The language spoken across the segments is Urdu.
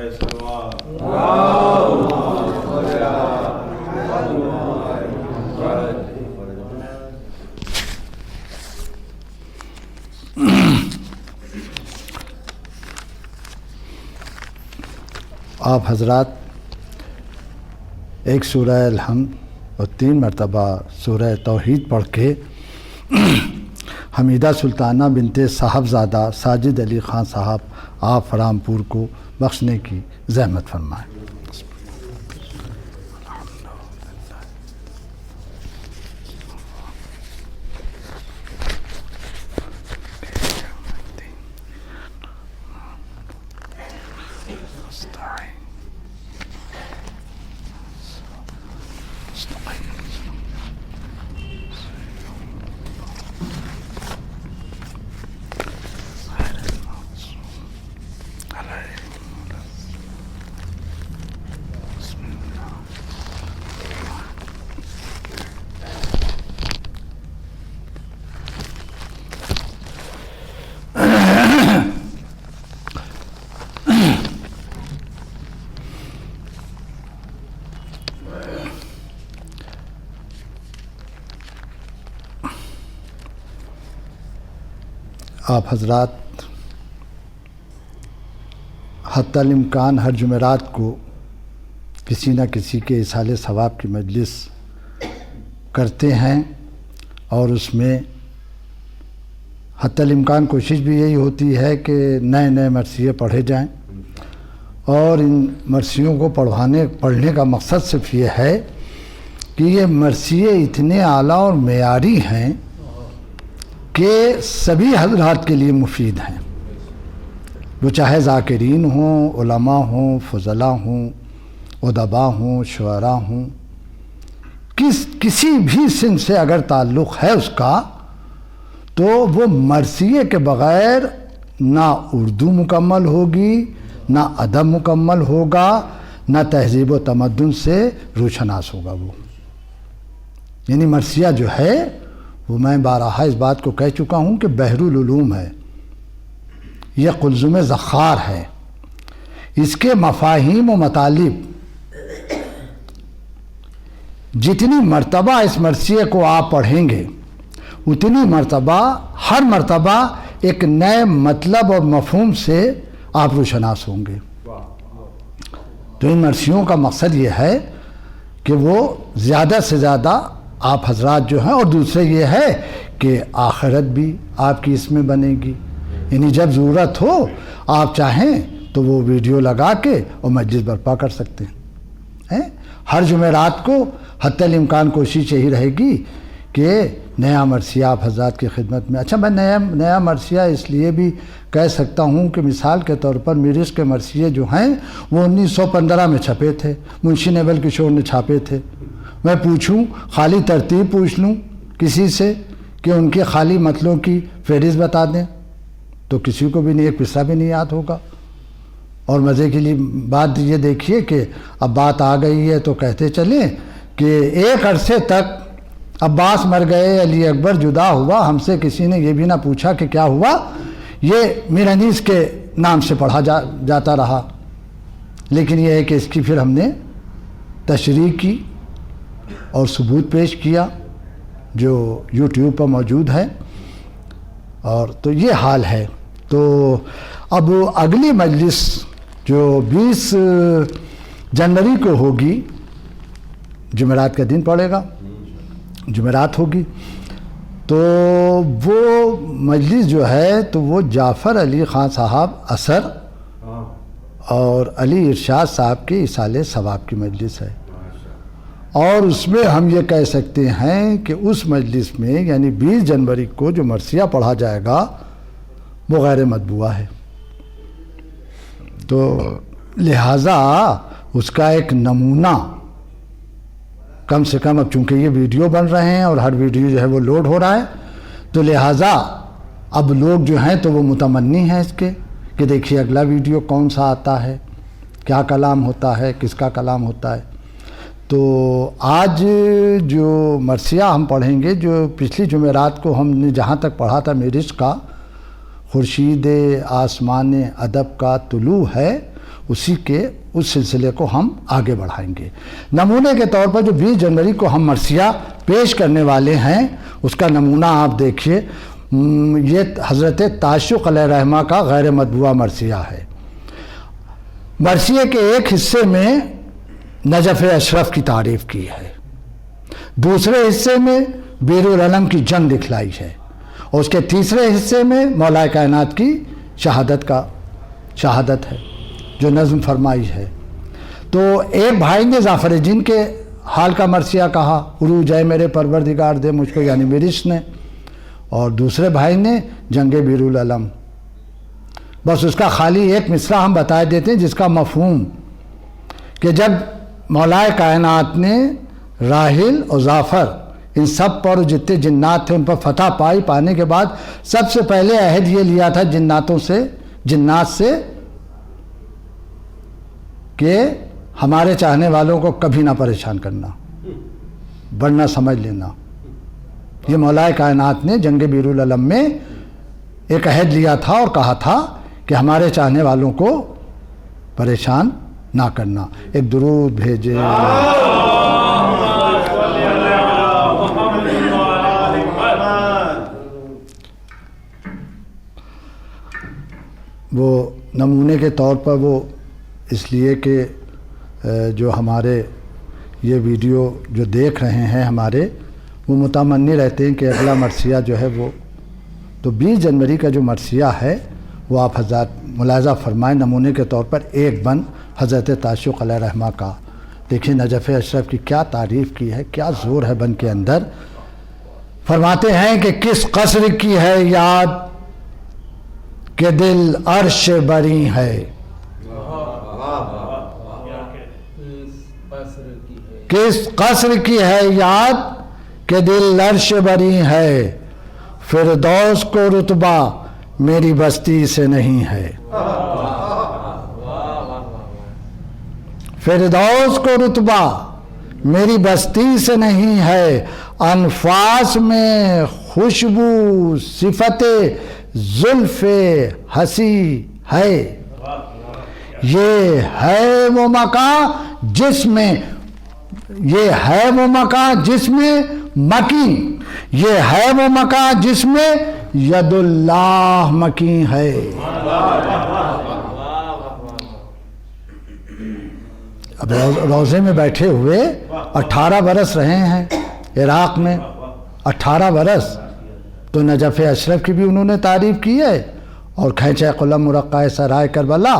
آپ حضرات ایک سورہ الحمد اور 3 مرتبہ سورہ توحید پڑھ کے حمیدہ سلطانہ بنت صاحبزادہ ساجد علی خان صاحب آپ رامپور کو بخشنے کی زحمت فرمائیں۔ آپ حضرات حتی الامکان ہر جمعرات کو کسی نہ کسی کے ایصال ثواب کی مجلس کرتے ہیں، اور اس میں حتی الامکان کوشش بھی یہی ہوتی ہے کہ نئے نئے مرثیے پڑھے جائیں، اور ان مرثیوں کو پڑھنے کا مقصد صرف یہ ہے کہ یہ مرثیے اتنے اعلیٰ اور معیاری ہیں کہ سبھی حضرات کے لیے مفید ہیں، وہ چاہے ذاکرین ہوں، علماء ہوں، فضلاء ہوں، ادباء ہوں، شعراء ہوں، کسی بھی سن سے اگر تعلق ہے اس کا، تو وہ مرثیے کے بغیر نہ اردو مکمل ہوگی، نہ ادب مکمل ہوگا، نہ تہذیب و تمدن سے روشناس ہوگا وہ۔ یعنی مرثیہ جو ہے وہ میں بارہا اس بات کو کہہ چکا ہوں کہ بحر العلوم ہے، یہ قلزم ذخار ہے، اس کے مفاہیم و مطالب جتنی مرتبہ اس مرثیے کو آپ پڑھیں گے اتنی مرتبہ ہر مرتبہ ایک نئے مطلب اور مفہوم سے آپ روشناس ہوں گے۔ تو ان مرثیوں کا مقصد یہ ہے کہ وہ زیادہ سے زیادہ آپ حضرات جو ہیں، اور دوسرے یہ ہے کہ آخرت بھی آپ کی اس میں بنے گی، یعنی جب ضرورت ہو آپ چاہیں تو وہ ویڈیو لگا کے اور مجلس برپا کر سکتے ہیں۔ ہر جمعرات کو حتی الامکان کوشش یہی رہے گی کہ نیا مرثیہ آپ حضرات کی خدمت میں۔ اچھا، میں نیا مرثیہ اس لیے بھی کہہ سکتا ہوں کہ مثال کے طور پر میرس کے مرثیے جو ہیں وہ 1915 میں چھپے تھے، منشی نیول کشور نے چھاپے تھے۔ میں پوچھوں، خالی ترتیب پوچھ لوں کسی سے کہ ان کے خالی مطلوں کی فہرست بتا دیں تو کسی کو بھی نہیں، ایک پسرا بھی نہیں یاد ہوگا۔ اور مزے کے لیے بات یہ دیکھیے کہ اب بات آ گئی ہے تو کہتے چلیں کہ ایک عرصے تک عباس مر گئے، علی اکبر جدا ہوا، ہم سے کسی نے یہ بھی نہ پوچھا کہ کیا ہوا، یہ میر انیس کے نام سے پڑھا جاتا رہا۔ لیکن یہ ہے کہ اس کی پھر ہم نے تشریح کی اور ثبوت پیش کیا جو یوٹیوب پر موجود ہے، اور تو یہ حال ہے۔ تو اب اگلی مجلس جو 20 جنوری کو ہوگی، جمعرات کا دن پڑے گا، جمعرات ہوگی، تو وہ مجلس جو ہے تو وہ جعفر علی خان صاحب اثر اور علی ارشاد صاحب کے ایصال ثواب کی مجلس ہے، اور اس میں ہم یہ کہہ سکتے ہیں کہ اس مجلس میں یعنی 20 جنوری کو جو مرثیہ پڑھا جائے گا وہ غیر مطبوعہ ہے، تو لہٰذا اس کا ایک نمونہ کم سے کم، اب چونکہ یہ ویڈیو بن رہے ہیں اور ہر ویڈیو جو ہے وہ لوڈ ہو رہا ہے، تو لہٰذا اب لوگ جو ہیں تو وہ متمنی ہیں اس کے کہ دیکھیے اگلا ویڈیو کون سا آتا ہے، کیا کلام ہوتا ہے، کس کا کلام ہوتا ہے۔ تو آج جو مرثیہ ہم پڑھیں گے، جو پچھلی جمعرات کو ہم نے جہاں تک پڑھا تھا میرس کا، خورشید آسمان ادب کا طلوع ہے، اسی کے اس سلسلے کو ہم آگے بڑھائیں گے۔ نمونے کے طور پر جو 20 جنوری کو ہم مرثیہ پیش کرنے والے ہیں اس کا نمونہ آپ دیکھیے، یہ حضرت تاشق علیہ رحمہ کا غیر مطبوعہ مرثیہ ہے۔ مرثیے کے ایک حصے میں نجف اشرف کی تعریف کی ہے، دوسرے حصے میں بیر العلم کی جنگ دکھلائی ہے، اور اس کے تیسرے حصے میں مولا کائنات کی شہادت ہے جو نظم فرمائی ہے۔ تو ایک بھائی نے ظافر جن کے حال کا مرثیہ کہا، عروج ہے میرے پروردگار دے مجھ کو، یعنی میرش نے، اور دوسرے بھائی نے جنگ بیر العلم۔ بس اس کا خالی ایک مصرع ہم بتا دیتے ہیں جس کا مفہوم کہ جب مولا کائنات نے راحل اور ظافر ان سب پر جتنے جنات تھے ان پر فتح پانے کے بعد سب سے پہلے عہد یہ لیا تھا جنات سے کہ ہمارے چاہنے والوں کو کبھی نہ پریشان کرنا، ورنہ سمجھ لینا۔ یہ مولا کائنات نے جنگ بیر العلم میں ایک عہد لیا تھا اور کہا تھا کہ ہمارے چاہنے والوں کو پریشان نہ کرنا۔ ایک درود بھیجے۔ وہ نمونے کے طور پر وہ اس لیے کہ جو ہمارے یہ ویڈیو جو دیکھ رہے ہیں ہمارے، وہ متمنی رہتے ہیں کہ اگلا مرثیہ جو ہے وہ تو 20 جنوری کا جو مرثیہ ہے وہ آپ حضرات ملاحظہ فرمائیں، نمونے کے طور پر ایک بند حضرت تاشق علیہ رحمہ کا۔ دیکھیں نجف اشرف کی کیا تعریف کی ہے، کیا زور ہے بند کے اندر۔ فرماتے ہیں کہ کس قصر کی ہے یاد کہ دل عرش بری ہے، کس قصر کی ہے یاد کہ دل عرش بری ہے، فردوس کو رتبہ میری بستی سے نہیں ہے، فردوس کو رتبہ میری بستی سے نہیں ہے، انفاس میں خوشبو صفت زلف ہنسی ہے، یہ ہے وہ مکان جس میں مکین، یہ ہے وہ مکان جس میں ید اللہ مکین ہے۔ اب روضے میں بیٹھے ہوئے 18 برس رہے ہیں عراق میں، 18 برس، تو نجف اشرف کی بھی انہوں نے تعریف کی ہے، اور کھینچہ قلم مرقع سرائے کربلا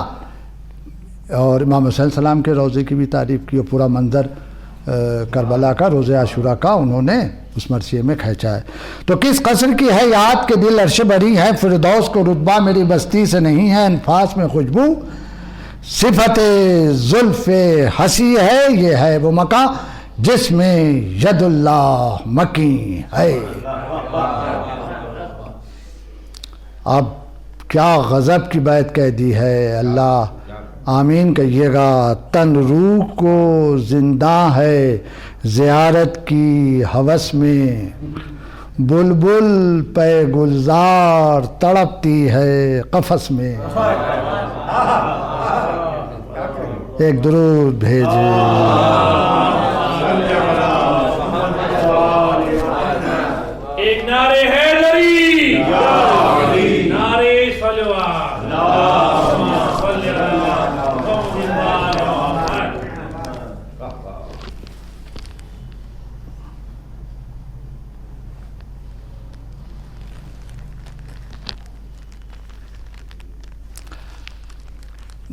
اور امام حسین السلام کے روضے کی بھی تعریف کی، اور پورا منظر کربلا کا روزہ عاشوراء کا انہوں نے اس مرثیے میں کھینچا ہے۔ تو کس قصر کی ہے یاد کہ دل عرش بری ہے، فردوس کو رتبہ میری بستی سے نہیں ہے، انفاس میں خوشبو صفت زلف ہنسی ہے، یہ ہے وہ مکان جس میں ید اللہ مکین ہے۔ اب کیا غضب کی بیعت کہہ دی ہے، اللہ آمین کہیے گا۔ تن روح کو زندہ ہے زیارت کی ہوس میں، بلبل پہ گلزار تڑپتی ہے قفس میں۔ ایک درود بھیجے۔ ایک نعرے حیدری، نعرے صلوات،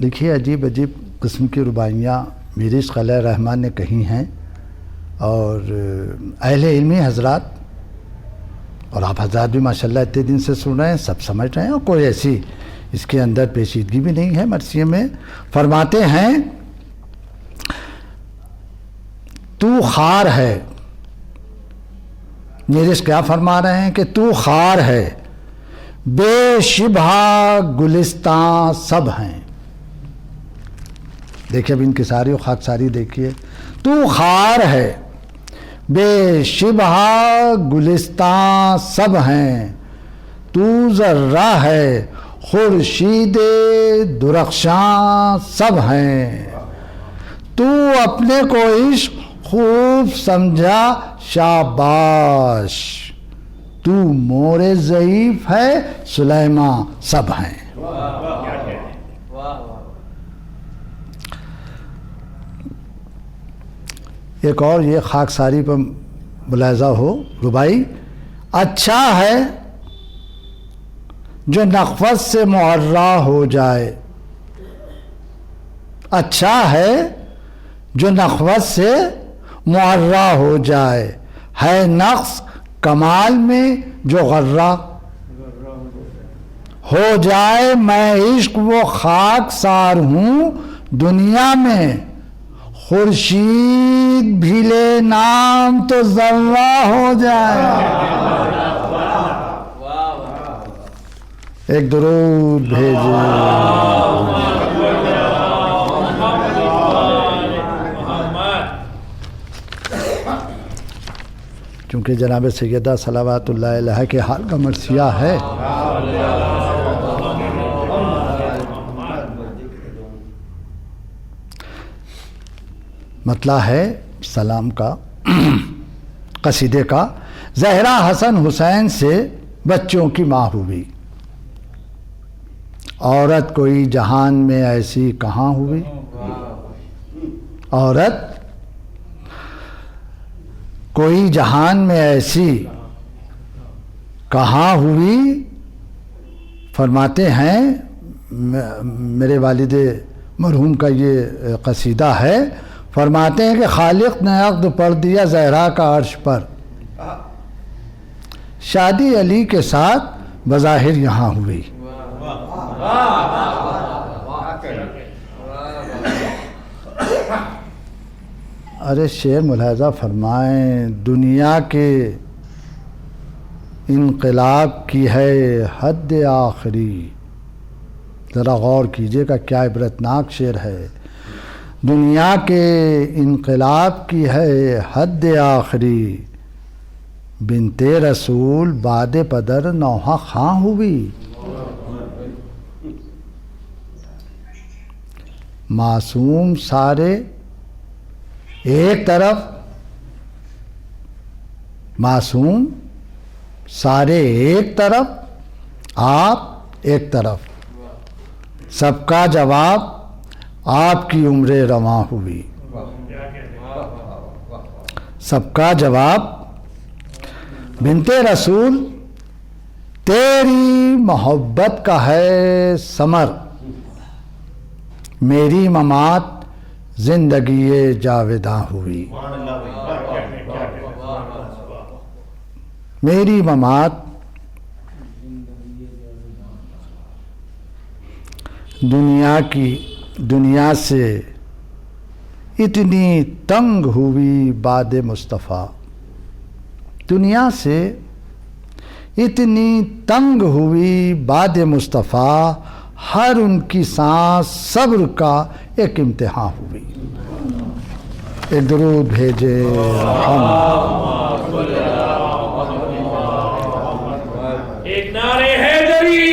دیکھیے عجیب قسم کی رباعیاں میر عشق علیہ رحمٰن نے کہی ہیں، اور اہل علمی حضرات اور آپ حضرات بھی ماشاءاللہ اتنے دن سے سن رہے ہیں، سب سمجھ رہے ہیں، اور کوئی ایسی اس کے اندر پیچیدگی بھی نہیں ہے مرثیے میں۔ فرماتے ہیں تو خار ہے، میر عشق کیا فرما رہے ہیں کہ تو خار ہے، بے شبہ گلستان سب ہیں۔ دیکھیے اب ان کی ساری و خاک ساری دیکھیے، تو خار ہے بے شبہ گلستان سب ہیں، تو ذرہ ہے خورشید درخشاں سب ہیں، تو اپنے کو عشق خوب سمجھا شاباش، تو مور ضعیف ہے سلیماں سب ہیں۔ ایک اور یہ خاکساری پر ملاحظہ ہو ربائی، اچھا ہے جو نخوت سے معرّا ہو جائے، اچھا ہے جو نخوت سے معرّا ہو جائے، ہے نقص کمال میں جو غرّا ہو جائے، میں عشق وہ خاک سار ہوں دنیا میں، خورشید بھی لے نام تو ذرہ ہو جائے۔ ایک درود بھیجو۔ چونکہ جناب سیدہ صلوات اللہ علیہ کے حال کا مرثیہ ہے، مطلع ہے سلام کا قصیدے کا، زہرا حسن حسین سے بچوں کی ماں ہوئی، عورت کوئی جہان میں ایسی کہاں ہوئی، عورت کوئی جہان میں ایسی کہاں ہوئی۔ فرماتے ہیں، میرے والد مرحوم کا یہ قصیدہ ہے، فرماتے ہیں کہ خالق نے عقد پڑھ دیا زہرا کا عرش پر، شادی علی کے ساتھ بظاہر یہاں ہوئی۔ ارے شعر ملاحظہ فرمائیں، دنیا کے انقلاب کی ہے حد آخری، ذرا غور کیجئے گا کیا عبرتناک شعر ہے۔ دنیا کے انقلاب کی ہے حد آخری، بنت رسول باد پدر نوحہ خاں ہوئی، معصوم سارے ایک طرف، معصوم سارے ایک طرف، آپ ایک طرف، سب کا جواب آپ کی عمر رواں ہوئی، سب کا جواب بنت رسول تیری محبت کا ہے ثمر، میری ممات زندگی جاوداں ہوئی، میری ممات دنیا سے اتنی تنگ ہوئی بعد مصطفیٰ، دنیا سے اتنی تنگ ہوئی بعد مصطفیٰ، ہر ان کی سانس صبر کا ایک امتحان ہوئی۔ ایک درود بھیجے ایک نعرے حیدری،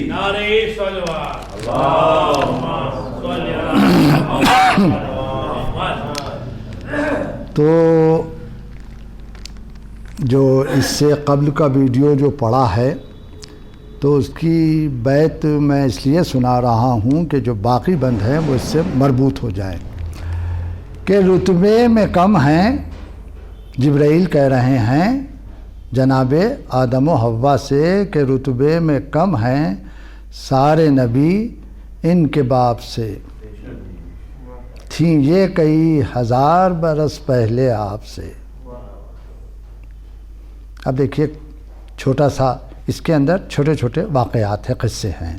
نعرے صلوات، اللہم صلی علی محمد۔ تو جو اس سے قبل کا ویڈیو جو پڑا ہے تو اس کی بیت میں اس لیے سنا رہا ہوں کہ جو باقی بند ہیں وہ اس سے مربوط ہو جائیں، کہ رتبے میں کم ہیں، جبرائیل کہہ رہے ہیں جناب آدم و حوا سے کہ رتبے میں کم ہیں سارے نبی ان کے باپ سے، تھیں یہ کئی ہزار برس پہلے آپ سے۔ اب دیکھیے چھوٹا سا اس کے اندر چھوٹے چھوٹے واقعات ہیں، قصے ہیں۔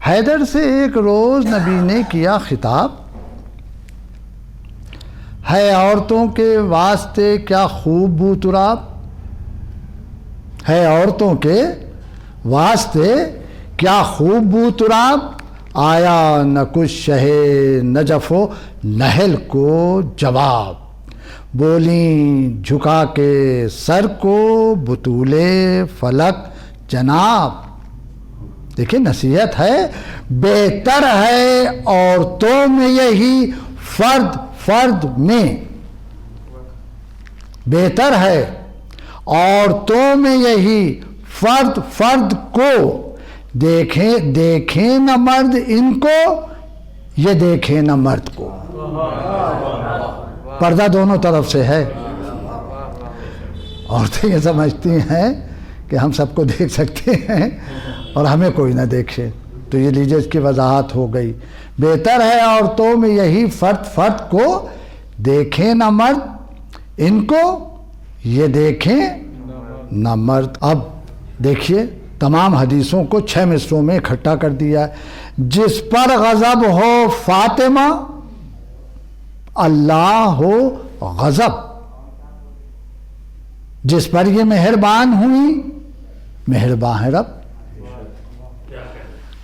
حیدر سے ایک روز نبی نے کیا خطاب، ہے عورتوں کے واسطے کیا خوب بو تراب، ہے عورتوں کے واسطے کیا خوب بو تراب، آیا نہ کچھ شہ نجف و نحل کو جواب، بولیں جھکا کے سر کو بطول فلک جناب، دیکھیں نصیحت ہے، بہتر ہے عورتوں میں یہی فرد میں، بہتر ہے عورتوں میں یہی فرد کو، دیکھیں نہ مرد ان کو، یہ دیکھیں نہ مرد کو۔ پردہ دونوں طرف سے ہے۔ عورتیں یہ سمجھتی ہیں کہ ہم سب کو دیکھ سکتے ہیں اور ہمیں کوئی نہ دیکھے، تو یہ لیجیے اس کی وضاحت ہو گئی۔ بہتر ہے عورتوں میں یہی فرد کو، دیکھیں نہ مرد ان کو، یہ دیکھیں نہ مرد۔ اب دیکھیے تمام حدیثوں کو 6 مصروں میں اکٹھا کر دیا ہے۔ جس پر غضب ہو فاطمہ، اللہ ہو غضب، جس پر یہ مہربان ہوئی، مہربان ہے رب۔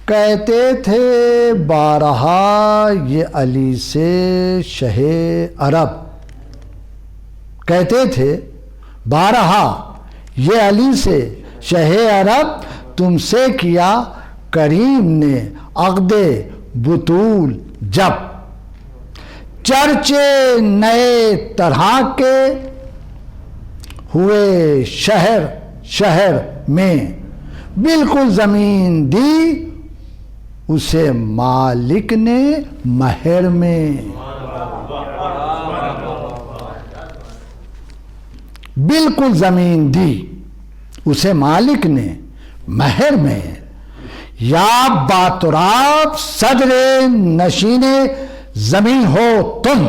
کہتے تھے بارہا یہ علی سے شہ عرب، کہتے تھے بارہا یہ علی سے شہ عرب، تم سے کیا کریم نے عقد بطول جب، چرچے نئے طرح کے ہوئے شہر میں، بالکل زمین دی اسے مالک نے مہر میں، بالکل زمین دی اسے مالک نے مہر میں، یا باتراب صدر نشین زمین ہو تم،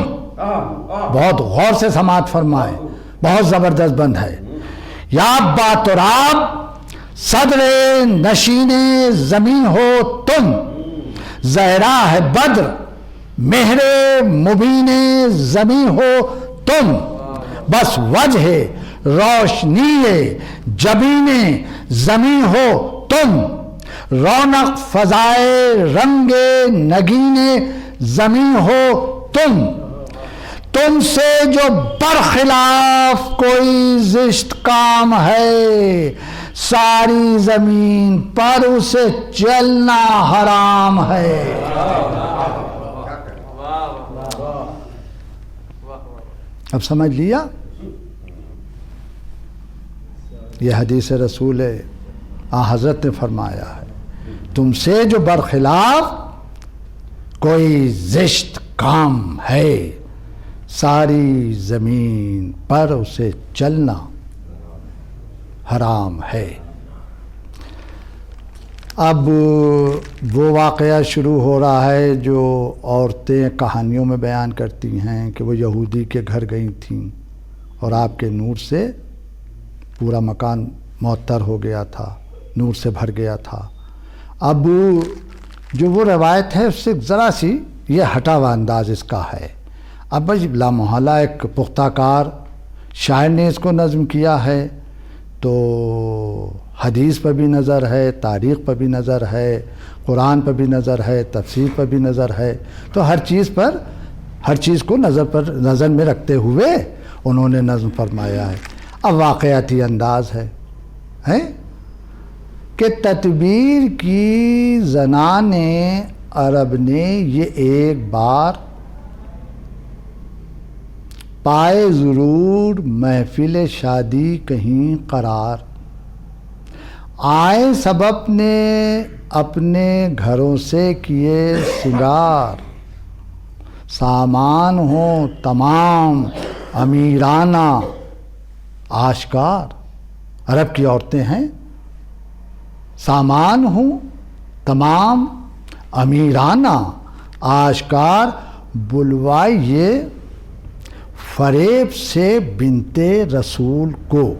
بہت غور سے سماعت فرمائے، بہت زبردست بند ہے۔ یا باتراب صدر نشین زمین ہو تم، زہرا ہے بدر مہر مبین زمین ہو تم، بس وجہ روشنی جبین زمین ہو تم، رونق فضائے رنگ نگین زمین ہو تم سے جو برخلاف کوئی زشت کام ہے، ساری زمین پر اسے چلنا حرام ہے۔ اب سمجھ لیا؟ یہ حدیث رسول حضرت نے فرمایا ہے، تم سے جو برخلاف کوئی زشت کام ہے، ساری زمین پر اسے چلنا حرام ہے۔ اب وہ واقعہ شروع ہو رہا ہے جو عورتیں کہانیوں میں بیان کرتی ہیں کہ وہ یہودی کے گھر گئی تھیں اور آپ کے نور سے پورا مکان معطر ہو گیا تھا، نور سے بھر گیا تھا۔ اب جو وہ روایت ہے اس سے ذرا سی یہ ہٹا ہوا انداز اس کا ہے۔ اب لامحالہ ایک پختہ کار شاعر نے اس کو نظم کیا ہے، تو حدیث پر بھی نظر ہے، تاریخ پر بھی نظر ہے، قرآن پر بھی نظر ہے، تفسیر پر بھی نظر ہے، تو ہر چیز کو نظر میں رکھتے ہوئے انہوں نے نظم فرمایا ہے۔ اب واقعاتی انداز ہے کہ تدبیر کی زنان عرب نے یہ ایک بار پائے ضرور محفل شادی کہیں قرار، آئے سب اپنے گھروں سے کیے سنگار، سامان ہوں تمام امیرانہ آشکار۔ عرب کی عورتیں ہیں، سامان ہوں تمام امیرانہ آشکار، بلوائیے فریب سے بنت رسول کو،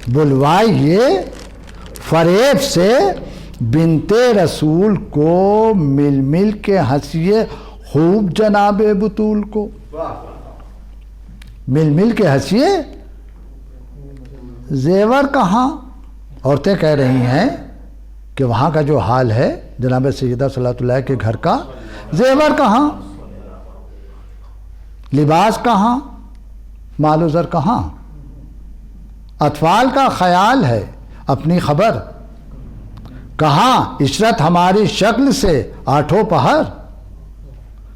بلوائیے فریب سے بنت رسول کو، مل مل کے ہنسیے خوب جناب بطول کو، مل مل کے ہنسیے۔ زیور کہاں؟ عورتیں کہہ رہی ہیں کہ وہاں کا جو حال ہے جناب سیدہ صلاۃ اللہ کے گھر کا، زیور کہاں، لباس کہاں، مال و زر کہاں، اطفال کا خیال ہے، اپنی خبر کہاں عشرت ہماری شکل سے آٹھوں پہر،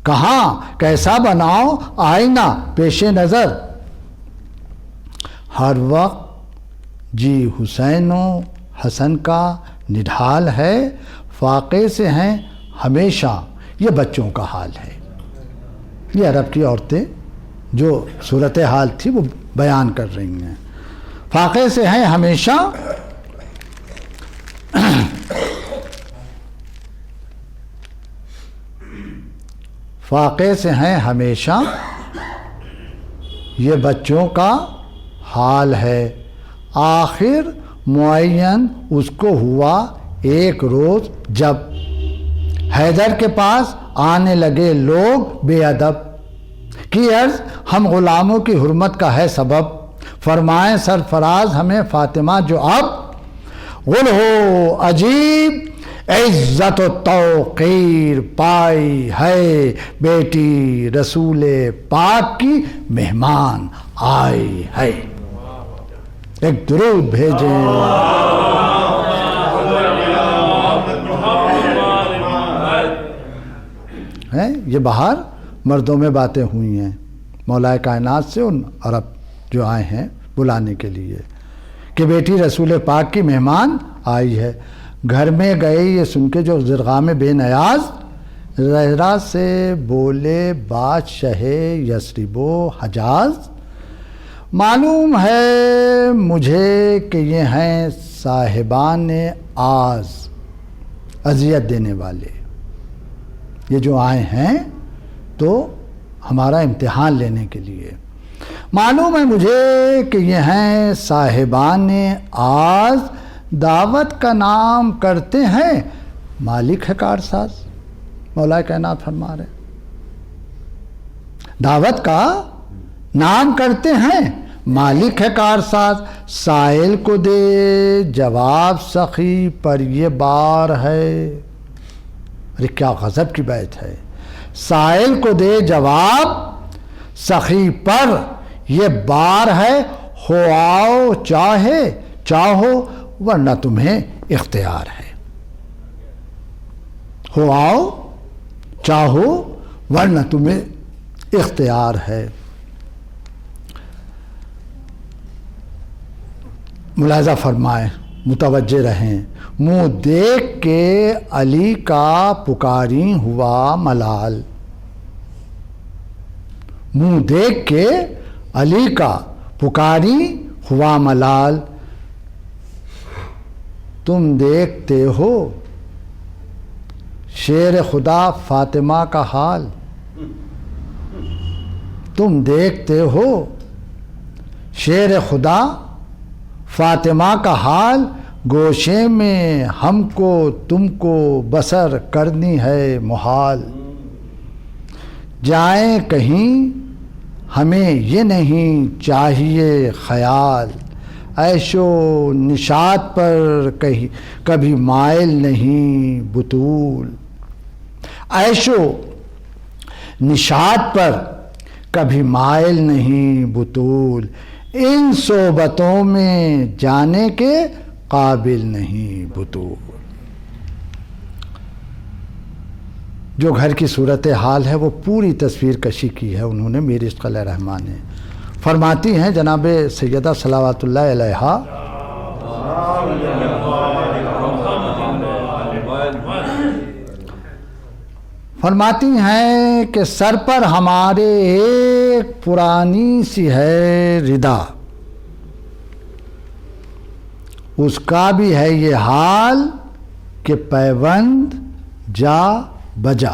کہاں کیسا بناؤ آئینہ پیش نظر، ہر وقت جی حسین و حسن کا نڈھال ہے، فاقے سے ہیں ہمیشہ یہ بچوں کا حال ہے۔ یہ عرب کی عورتیں جو صورتحال تھی وہ بیان کر رہی ہیں۔ فاقے سے ہیں ہمیشہ فاقے سے ہیں ہمیشہ یہ بچوں کا حال ہے، آخر معین اس کو ہوا ایک روز جب حیدر کے پاس آنے لگے لوگ بے ادب، کی عرض ہم غلاموں کی حرمت کا ہے سبب، فرمائیں سرفراز ہمیں فاطمہ جو اب غل ہو عجیب عزت و توقیر پائی ہے، بیٹی رسول پاک کی مہمان آئی ہے۔ ایک درود بھیجیں۔ یہ باہر مردوں میں باتیں ہوئی ہیں مولا کائنات سے ان عرب جو آئے ہیں بلانے کے لیے کہ بیٹی رسول پاک کی مہمان آئی ہے۔ گھر میں گئے یہ سن کے جو زرغام بے نیاز، زہرا سے بولے بادشاہ یثرب و حجاز، معلوم ہے مجھے کہ یہ ہیں صاحبان آز، اذیت دینے والے، یہ جو آئے ہیں تو ہمارا امتحان لینے کے لیے، معلوم ہے مجھے کہ یہ ہیں صاحبان آز، دعوت کا نام کرتے ہیں مالک ہے کارساز۔ مولا کائنات فرما رہے دعوت کا نام کرتے ہیں مالک ہے کارساز، سائل کو دے جواب سخی پر یہ بار ہے۔ ارے کیا غضب کی بات ہے، سائل کو دے جواب سخی پر یہ بار ہے، ہو آؤ چاہے چاہو ورنہ تمہیں اختیار ہے، ہو آؤ چاہو ورنہ تمہیں اختیار ہے۔ ملاحظہ فرمائیں، متوجہ رہیں، منہ دیکھ کے علی کا پکاری ہوا ملال، منہ دیکھ کے علی کا پکاری ہوا ملال، تم دیکھتے ہو شیر خدا فاطمہ کا حال، تم دیکھتے ہو شیر خدا فاطمہ کا حال، گوشے میں ہم کو تم کو بسر کرنی ہے محال، جائیں کہیں ہمیں یہ نہیں چاہیے خیال، عیش و نشاط پر کبھی مائل نہیں بطول، عیش و نشاط پر کبھی مائل نہیں بطول، ان صحبتوں میں جانے کے قابل نہیں بطول۔ جو گھر کی صورتحال ہے وہ پوری تصویر کشی کی ہے انہوں نے میر عشق علیہ رحمان نے۔ فرماتی ہیں جناب سیدہ صلوات اللہ علیہا، فرماتی ہیں کہ سر پر ہمارے ایک پرانی سی ہے ردا، اس کا بھی ہے یہ حال کہ پیوند جا بجا،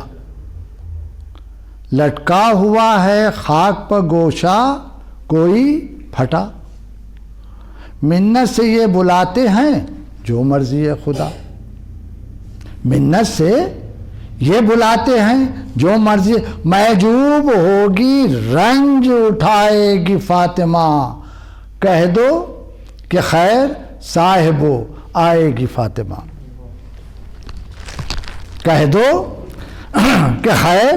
لٹکا ہوا ہے خاک پر گوشہ کوئی پھٹا، منت سے یہ بلاتے ہیں جو مرضی ہے خدا، منت سے یہ بلاتے ہیں جو مرضی، محجوب ہوگی رنج اٹھائے گی فاطمہ، کہہ دو کہ خیر صاحبو آئے گی فاطمہ، کہہ دو کہ خیر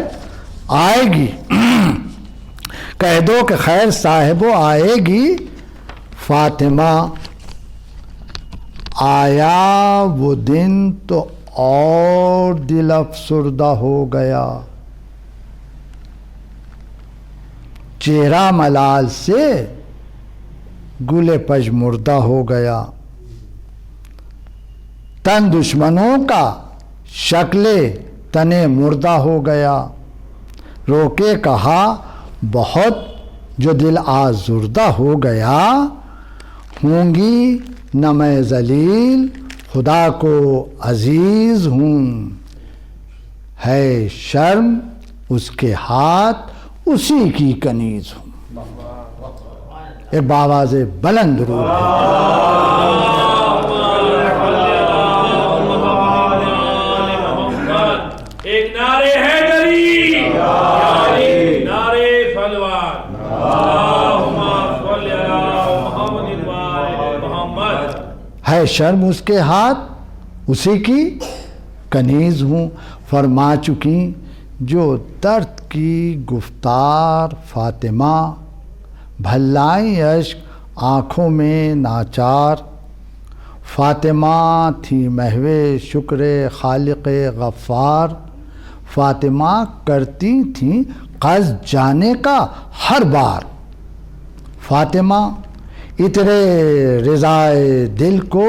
آئے گی، کہہ دو کہ خیر صاحبو آئے گی فاطمہ، آیا وہ دن تو اور دل افسردہ ہو گیا، چہرہ ملال سے گل پژمردہ ہو گیا، تن دشمنوں کا شکل تنے مردہ ہو گیا، رو کے کہا بہت جو دل آزردہ ہو گیا، ہوں گی نہ میں ذلیل خدا کو عزیز ہوں، ہے شرم اس کے ہاتھ اسی کی کنیز ہوں۔ ایک باواز بلند درود ہے۔ ایک نعرے حیدری، نعرے صلوات، اللہم صل علی محمد وآل محمد۔ ہے شرم اس کے ہاتھ اسی کی کنیز ہوں، فرما چکی جو درد کی گفتار فاطمہ، بھلائیں اشک آنکھوں میں ناچار، فاطمہ تھی محو شکر خالق غفار، فاطمہ کرتی تھیں قصد جانے کا ہر بار، فاطمہ اترے رضائے دل کو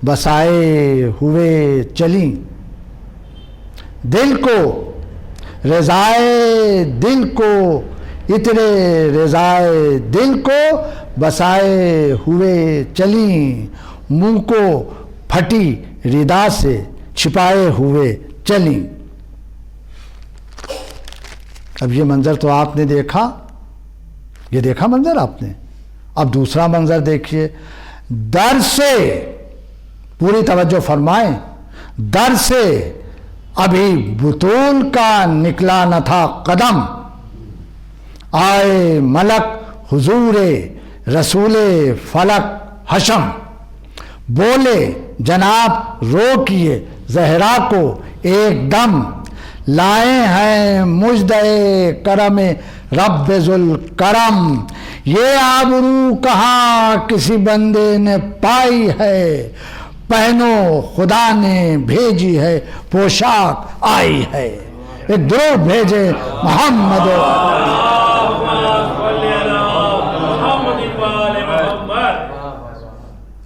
بسائے ہوئے چلیں، دل کو رضائے دل کو اترے رضائے دل کو بسائے ہوئے چلیں، منہ کو پھٹی ردا سے چھپائے ہوئے چلیں۔ اب یہ منظر تو آپ نے دیکھا، یہ دیکھا منظر آپ نے، اب دوسرا منظر دیکھیے، در سے، پوری توجہ فرمائیں، در سے ابھی بطول کا نکلا نہ تھا قدم، آئے ملک حضور رسول فلک حشم، بولے جناب رو کیے زہرا کو ایک دم، لائے ہیں مجدے کرم رب ذوالکرم، یہ آبرو کہاں کسی بندے نے پائی ہے، پہنو خدا نے بھیجی ہے پوشاک آئی ہے۔ ایک درود بھیجے محمد،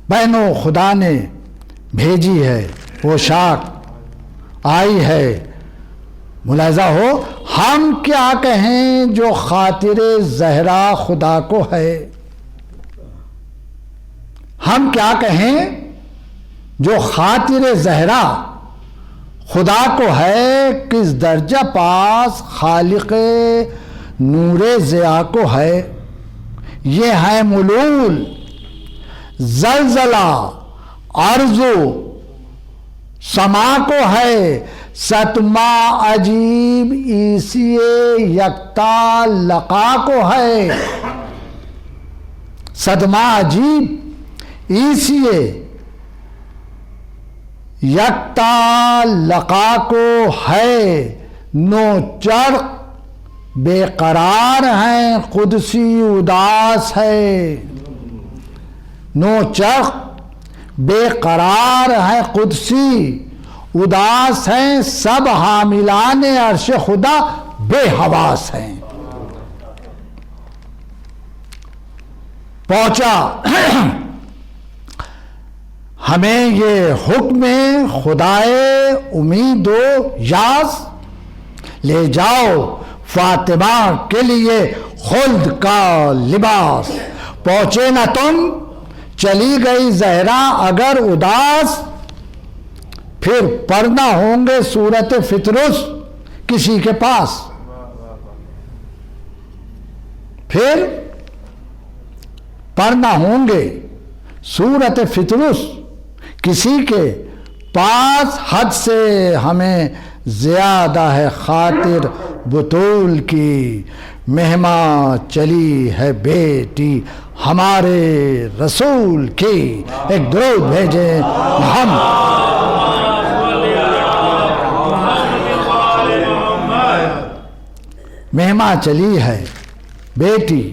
بہنو خدا نے بھیجی ہے پوشاک آئی ہے۔ ملاحظہ ہو، ہم کیا کہیں جو خاطر زہرا خدا کو ہے، ہم کیا کہیں جو خاطر زہرا خدا کو ہے، کس درجہ پاس خالق نور ضیاء کو ہے۔ یہ ہے ملول زلزلہ ارض و سما کو ہے، ستما عجیب عیسی یکتا لقا کو ہے، صدمہ عجیب عیسی یکتا لقا کو ہے، نو چرخ بے قرار ہیں قدسی اداس ہے، نو چرخ بے قرار ہے قدسی اداس ہیں، سب حاملان عرش خدا بے حواس ہیں۔ پہنچا ہمیں یہ حکم خدائے امید و یاز، لے جاؤ فاطمہ کے لیے خلد کا لباس، پہنچے نہ تم چلی گئی زہرا اگر اداس، پھر پڑھنا ہوں گے سورت فطرس کسی کے پاس، پھر پڑھنا ہوں گے سورت فطرس کسی کے پاس، حد سے ہمیں زیادہ ہے خاطر بطول کی، مہما چلی ہے بیٹی ہمارے رسول کی۔ ایک درود بھیجے محمد، مہما چلی ہے بیٹی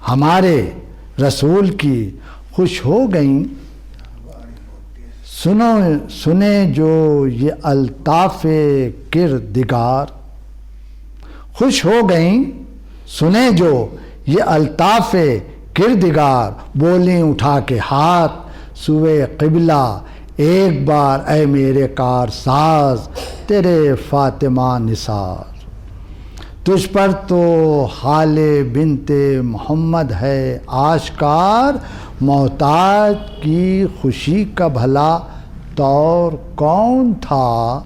ہمارے رسول کی، خوش ہو گئیں سنے جو یہ الطاف کردگار، خوش ہو گئیں سنے جو یہ الطاف کردگار، بولیں اٹھا کے ہاتھ سوئے قبلہ ایک بار اے میرے کار ساز تیرے فاطمہ نثار۔ تجھ پر تو حال بنت محمد ہے آشکار، محتاج کی خوشی کا بھلا طور کون تھا،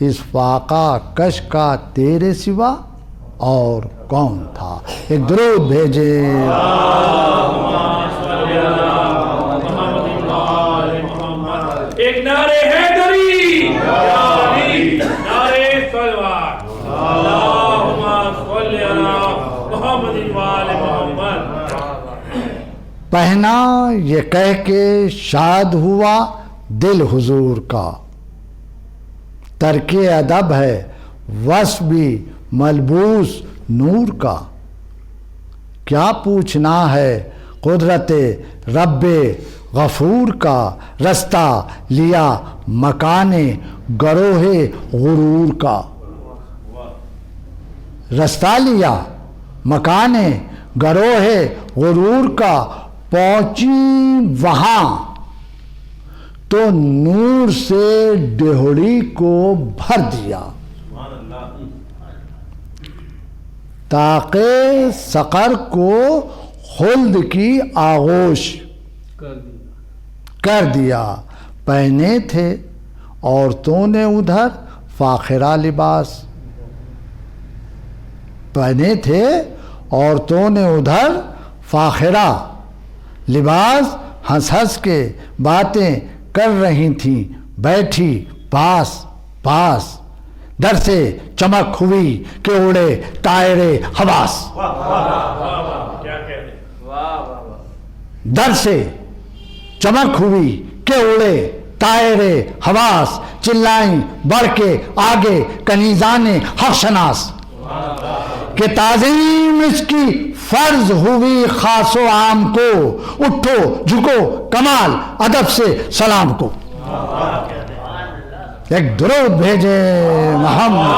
اس فاقہ کش کا تیرے سوا اور کون تھا۔ ایک درود بھیجے۔ ایک نعرے حیدری، نعرے سلوات، اللہم صلی علی محمد وآل محمد۔ پہنا یہ کہہ کے شاد ہوا دل حضور کا، ترک ادب ہے وصف بھی ملبوس نور کا، کیا پوچھنا ہے قدرت رب غفور کا، رستہ لیا مکان گروہ غرور کا، رستہ لیا مکان گروہ غرور کا، پہنچی وہاں تو نور سے ڈہڑی کو بھر دیا، تاکہ سقر کو خلد کی آغوش کر دیا۔ پہنے تھے عورتوں نے ادھر فاخرہ لباس، پہنے تھے عورتوں نے ادھر فاخرہ لباس، ہنس ہنس کے باتیں کر رہی تھیں بیٹھی پاس پاس، در سے چمک ہوئی کہ اڑے طائر حواس، در سے چمک ہوئی کہ اڑے طائر حواس، چلائیں بڑھ کے آگے کنیزان حق شناس، کہ تعظیم اس کی فرض ہوئی خاص و عام کو، اٹھو جھکو کمال ادب سے سلام کو۔ ایک درود بھیجے محمد۔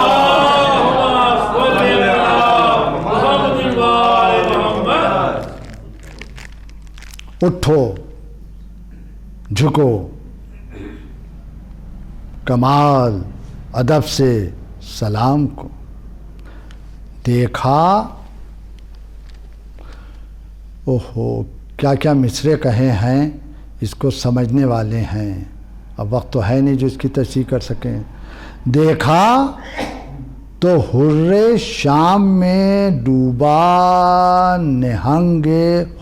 اٹھو جھکو کمال ادب سے سلام کو، دیکھا اوہو کیا کیا مصرے کہے ہیں، اس کو سمجھنے والے ہیں، اب وقت تو ہے نہیں جو اس کی تشریح کر سکیں۔ دیکھا تو حر شام میں ڈوبا نہنگ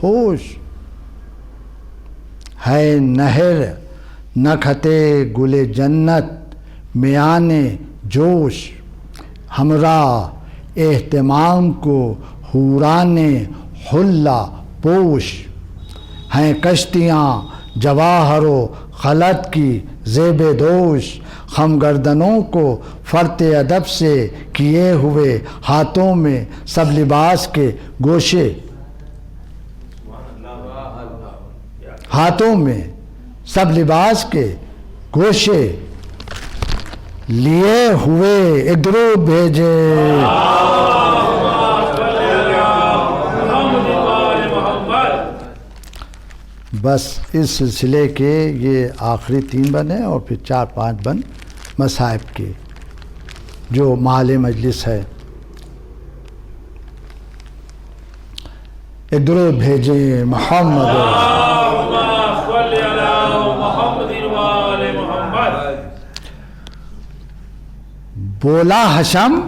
ہوش، ہے نہر نکھتے گل جنت میان جوش، ہمراہ اہتمام کو حوران حلہ پوش، ہیں کشتیاں جواہر و خلط کی زیب دوش، خم گردنوں کو فرط ادب سے کیے ہوئے، ہاتھوں میں سب لباس کے گوشے، ہاتھوں میں سب لباس کے گوشے لیے ہوئے۔ ایک درود بھیجے۔ بس اس سلسلے کے یہ آخری 3 بند ہیں اور پھر 4-5 بند مصائب کے جو محل مجلس ہے۔ ایک درود بھیجیں محمد۔ بولا حشم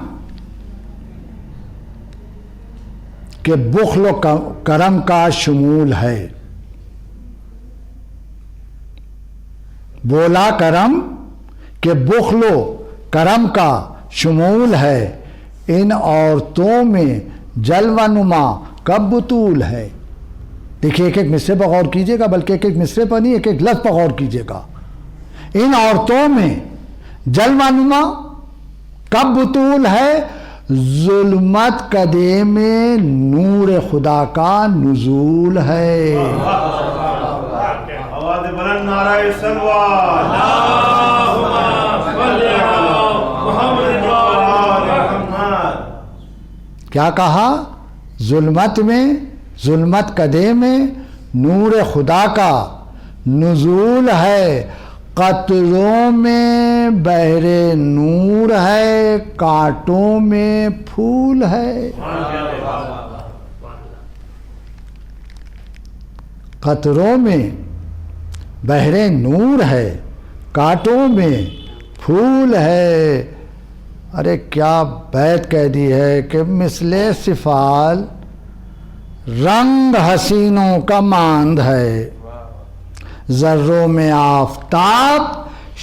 کہ بخل و کرم کا شمول ہے، بولا کرم کہ بخل و کرم کا شمول ہے، ان عورتوں میں جلوہ نما کب بطول ہے۔ دیکھیے ایک ایک مصرے پر غور کیجیے گا، بلکہ ایک ایک مصرے پر نہیں ایک ایک لفظ پر غور کیجیے گا۔ ان عورتوں میں جلوہ نما کب بطول ہے، ظلمت کدے میں نور خدا کا نزول ہے۔ نعرہ سلوات اللہم صلی علی محمد و آل محمد. کیا کہا؟ ظلمت میں، ظلمت کدے میں نور خدا کا نزول ہے، قطروں میں بحر نور ہے، کانٹوں میں پھول ہے. قطروں میں بحر نور ہے، کانٹوں میں پھول ہے. ارے کیا بیت کہہ دی ہے کہ مثل سفال رنگ حسینوں کا ماند ہے، ذروں میں آفتاب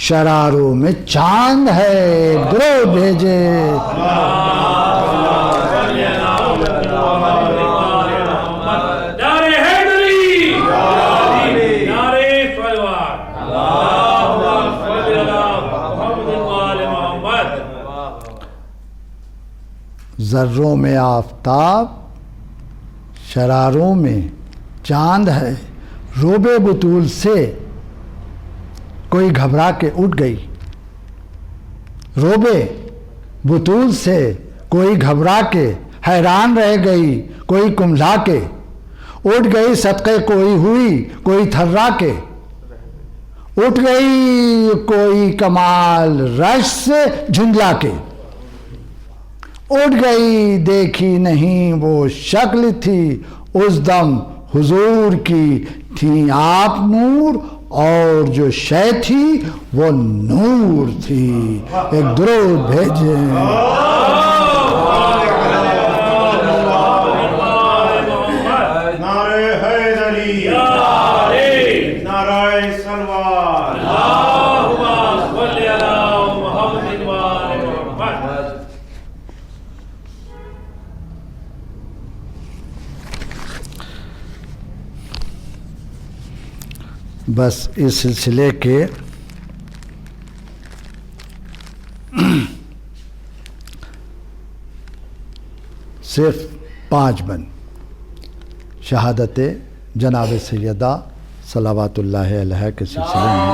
شراروں میں چاند ہے. درود بھیجے. نعرہ حیدری، نعرہ صلوات. اللہم صلی علی محمد و آل محمد. ذروں میں آفتاب شراروں میں چاند ہے. روب بطول سے کوئی گھبرا کے اٹھ گئی، روب بطول سے کوئی گھبرا کے حیران رہ گئی، کوئی کملا کے اٹھ گئی. صدقے کوئی ہوئی، کوئی تھرا کے اٹھ گئی، کوئی کمال رش سے جھنجلا کے اٹھ گئی. دیکھی نہیں وہ شکل تھی اس دم حضور کی، تھی آپ نور اور جو شے تھی وہ نور تھی. ایک درود بھیجیں. نعرہ حیدری، نعرہ سلوات. اللہم صلی علی محمد و آل محمد. بس اس سلسلے کے صرف 5 بند شہادت جناب سیدہ صلوات اللہ علیہ کے سلسلے میں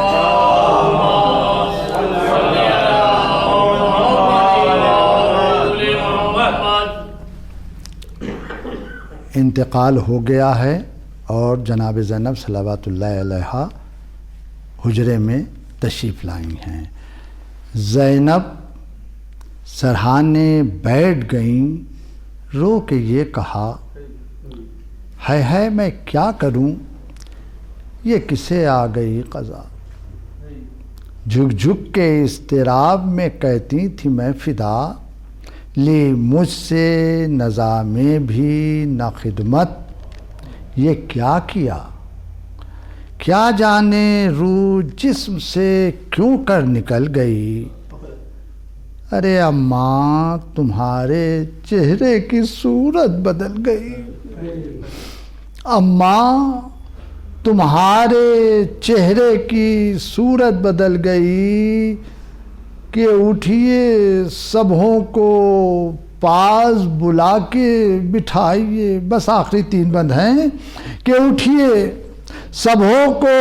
انتقال ہو گیا ہے اور جناب زینب صلوات اللہ علیہ حجرے میں تشریف لائی ہیں. زینب سرہانے بیٹھ گئیں، رو کے یہ کہا ہے میں کیا کروں، یہ کسے آ گئی قضا. جھک جھک کے اضطراب میں کہتی تھی میں فدا، لی مجھ سے نظام بھی نہ خدمت، یہ کیا کیا کیا جانے روح جسم سے کیوں کر نکل گئی. ارے اماں تمہارے چہرے کی صورت بدل گئی، اماں تمہارے چہرے کی صورت بدل گئی. کہ اٹھیے سبھوں کو پاس بلا کے بٹھائیے. بس آخری 3 بند ہیں کہ اٹھیے سبھوں کو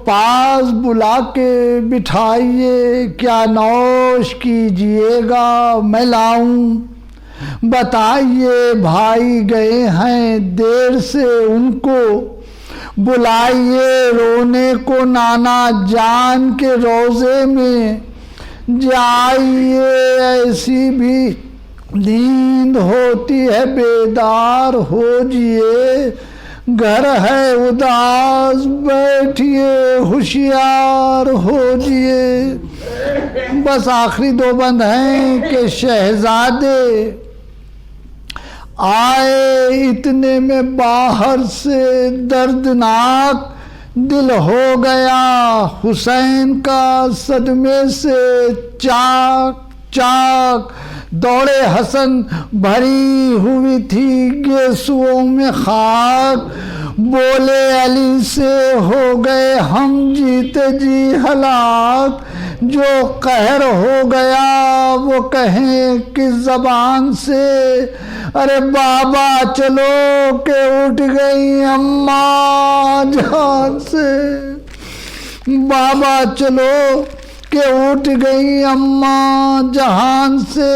پاس بلا کے بٹھائیے، کیا نوش کیجیے گا میں لاؤں، بتائیے بھائی گئے ہیں دیر سے ان کو بلائیے، رونے کو نانا جان کے روزے میں جائیے، ایسی بھی نیند ہوتی ہے بیدار ہو جیے، گھر ہے اداس بیٹھیے ہوشیار ہو جیے. بس آخری 2 بند ہیں کہ شہزادے آئے اتنے میں باہر سے دردناک دل ہو گیا حسین کا صدمے سے چاک چاک. دوڑے حسن بھری ہوئی تھی گیسوؤں میں خاک، بولے علی سے ہو گئے ہم جیتے جی ہلاک. جو قہر ہو گیا وہ کہیں کس زبان سے، ارے بابا چلو کہ اٹھ گئی اماں جان سے. بابا چلو کہ اٹھ گئی اماں جہان سے